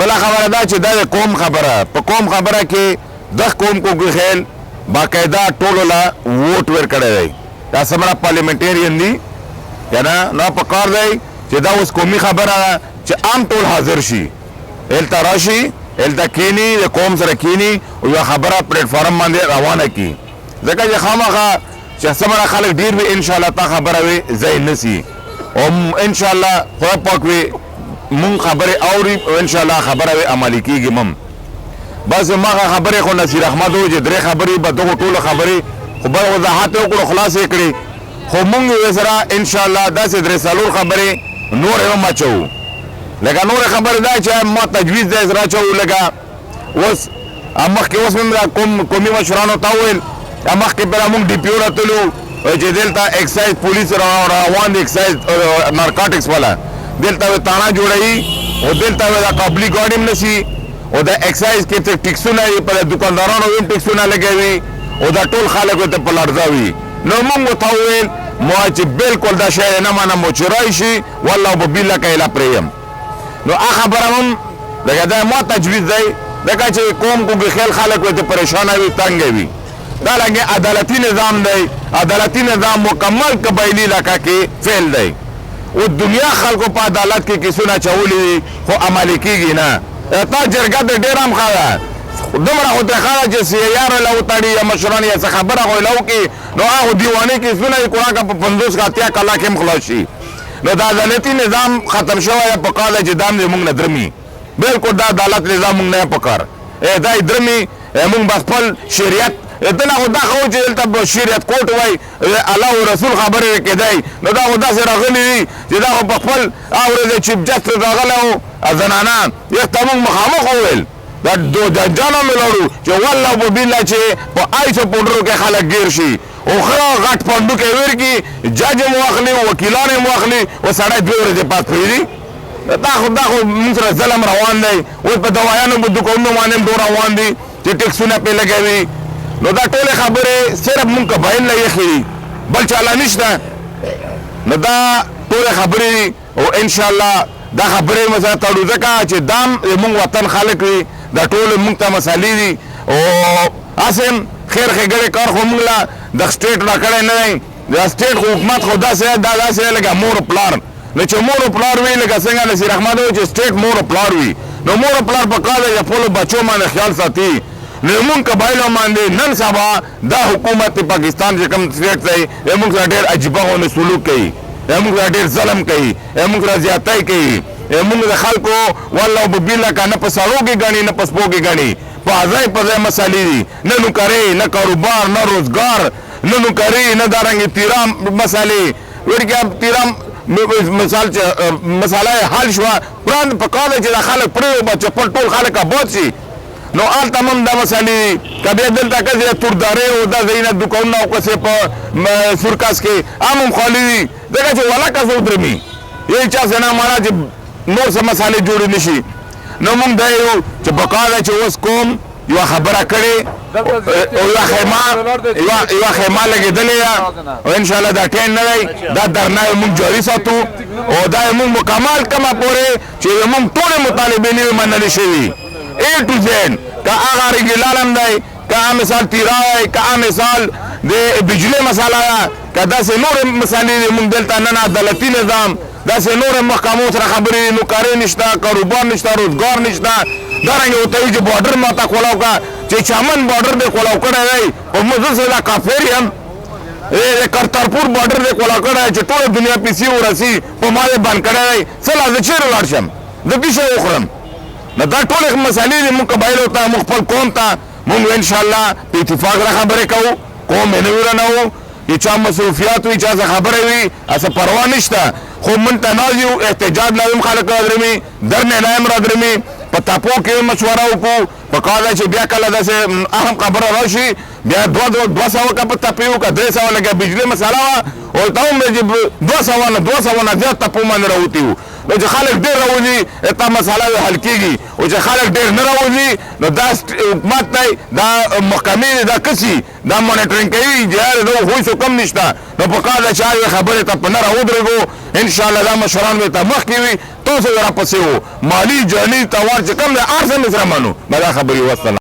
بله خبره دا چې دا د قوم خبره په قوم خبره کې د قوم کو خیل باقاعده ټولو له ووټ ورکړی دی دا څومره پارلیمنټیرین دي که نه نو پکار دی چې دا اوس قومي خبره ده چې عام ټول حاضر شي هلته راشي هلته کینی د قوم سره کینی او یوه خبره پلیټفارم باندې روانه کړي ځکه چې خامخا چې څومره خلک ډېر وي انشاءالله تا خبره وي ځای نه سي او انشاءالله خدای پاک وي مونږ خبرې اوري او انشاءالله خبره وي عملي کېږي مم بس هماغه خبرې خو نصیر احمد و چې درې خبرې به دغو ټولو خبرې خو بل وضاحت یې وکړو خلاص یې کړې خو مونږ یې سره انشاءالله داسې درې څلور خبرې نور یې هم اچوو لکه نورې خبرې دا چې ما تجویز دی سره اچوو لکه اوس مخکې اوس مې قومي مشرانو ته وویل مخکې بیا مونږ ډي پي او راتلو چې دلته اکسایز پولیس روان دي اکسایز نارکاټکس والا دلته تاڼه جوړوي او دلته د قابلي ګاډي هم نشي او د اکسایز کې ټیکسونه یې په دکاندارانو هم ټیکسونه لګوي او دا ټول خلک ورته په لړزه وي نو مونږ ورته وویل ما چې بالکل دا شی نه منم چې راشي والله به بالله که ایله پرېږدم نو هغه خبره هم لکه دا ما تجویز دی ځکه چې قوم کوږ خیل خلک ورته پریشانه وي تنګه وي دا لکه عدالتي نظام دی عدالتي نظام مکمل قبایلي علاقه کې فیل دی او دنیا خلکو په عدالت کې کیسونه اچولي دي خو عملي کېږي نه تا جرګه د ډېر هم ښه ده دومره خو ترې ښه ده چې سیاره له وتړي یا مشران یا څه خبره خو یې له وکړي نو هغه دیواني کیسونه یې قرآن که په 50 که 80 کاله کې هم خلاص شي نو د عدالتي نظام ختم شوی پکار دی چې دا هم زموږ نه درمي بالکل دا عدالت نظام موږ نه پکار دا یې درمي موږ به خپل شریعت دنه خو دا خو چې دلته به شریعت کوټ وایي الله او رسول خبرې کېدی نو دا خو داسې راغلي دي چې دا خو په خپل اورېدی چیف جسټس راغلی و زنانه یخته موږ مخامخ وویل دا جانو مې لړو چې والله په بالله چې په آیسو پوډرو کې خلک ګیر شي او ښه غټ پنډو کې ورکي جج هم واخلي وکیلان هم واخلي و سړی دوې ورځې پاس پرېږدي دا خو موږ سره ظلم روان دی اوس په دوایانو په دوکانونو باندې هم ډېر روان دي چې ټیکسونه پرې لګوي نو دا ټولې خبرې صرف مونږ قبایل له یخې دي بل چاله نشته نو دا ټولې خبرې دي او انشاءالله دا خبرې مو سره تړو ځکه چې دا زموږ وطن خلک وي دا ټولې مونږ ته مسالې دي او هسې هم خیر ښېګړې کار خو مونږ له د سټیټ راکړی نه دی د سټیټ حکومت خو داسې دا داسې لکه مور پلار نو چې مور پلار وي لکه څنګه نصیر احمد و چې سټیټ مور پلار وي نو مور پلار په کار دی چې خپلو بچو باندې خیال ساتي نو مونږ قبایلو باندې نن سبا دا حکومت پاکستان چې کوم سټیټ دی مونږ سره ډېر عجیبه غوندې سلوک کوي مونږ سره ډېر ظلم کوي مونږ سره زیاتی کوي مونږ د خلکو والله په بالله که نه په سړو کې ګڼي نه په سپو کې ګڼي په ځای په ځای مسالې دي نه نوکرۍ نه کاروبار نه روزګار نه نوکرۍ نه دارنګې تیرام مسالې ورکې تیرام مثال چې مساله یې حل شوه قرآن په کار دی چې دا خلک پرېږدو چې خپل ټول خلک آباد شي نو هلته هم دا مسالې که بیا دلته که توردارۍ او دا ځایونه دوکانونه او کسې په سورکاس کې هم خالي دي ځکه چې ولکه څه ودرمي یو چا څه نه مانا چې نور څه مسالې جوړې نه شي نو موږ دا یو چې په کار دی چې اوس کوم یوه خبره کړې او یوه خیمه لګېدلې ده او انشاءالله دا ټین نه دی دا درنه یې موږ جاري ساتو او دا یې موږ مکمل کومه پورې چې موږ ټولې مطالبې نه وي منلې شوي A to Z که هغه ریګولر هم دی که هغه مثال تیرا دی که هغه مثال د بجلۍ مساله ده که داسې نورې مسالې دي موږ دلته نن عدالتي نظام داسې نورې محکمو سره خبرې دي نوکرۍ نشته کاروبار نشته روزګار نشته دارنګې ورته وایي چې باډر ماته کولاو که چې چمن باډر دې کولاو کړی دی او موږ زه دا کافر یم د کرتارپور باډر دې کولاو کړی دی چې ټوله دنیا پیسې ورسي په ما یې بند کړی دی څه لا زه چېرې ولاړ شم زه څه شی وخورم نو دا ټولې مسالې دي موږ قبایلو ته موږ خپل قوم ته موږ انشاءالله په اتفاق را خبرې کوو قوم یې نه وي رانهو چې چا مصروفیات وي چا څه خبرې وي هسه پروا نشته خو موږ ته ناز یو احتجاج لا هم خلک رادرمي درنې لا هم رادرمي په تاپو کې مشوره وکړو په کار دی چې بیا کله داسې اهم خبره راشي بیا 200 که په تپې وکړه 300 لکه بجلۍ مساله وه او ته هم چې 200 نه زیات تپو باندې راوتي وو نو چې خلک ډېر راوځي تا مساله حل کېږي او چې خلک ډېر نه راوځي نو دا حکومت دی دا محکمې دي دا کسي دا مانیټرینګ کوي چې یار د هغو هیڅ کم نشته نو په کار ده چې هغې خبرې ته په نه راودرېږو ان شاء الله دا مشران به تمخ کی وي تاسو را پسې وو مالی جانی توار چې کوم د ارسن سره منو دا خبري وصله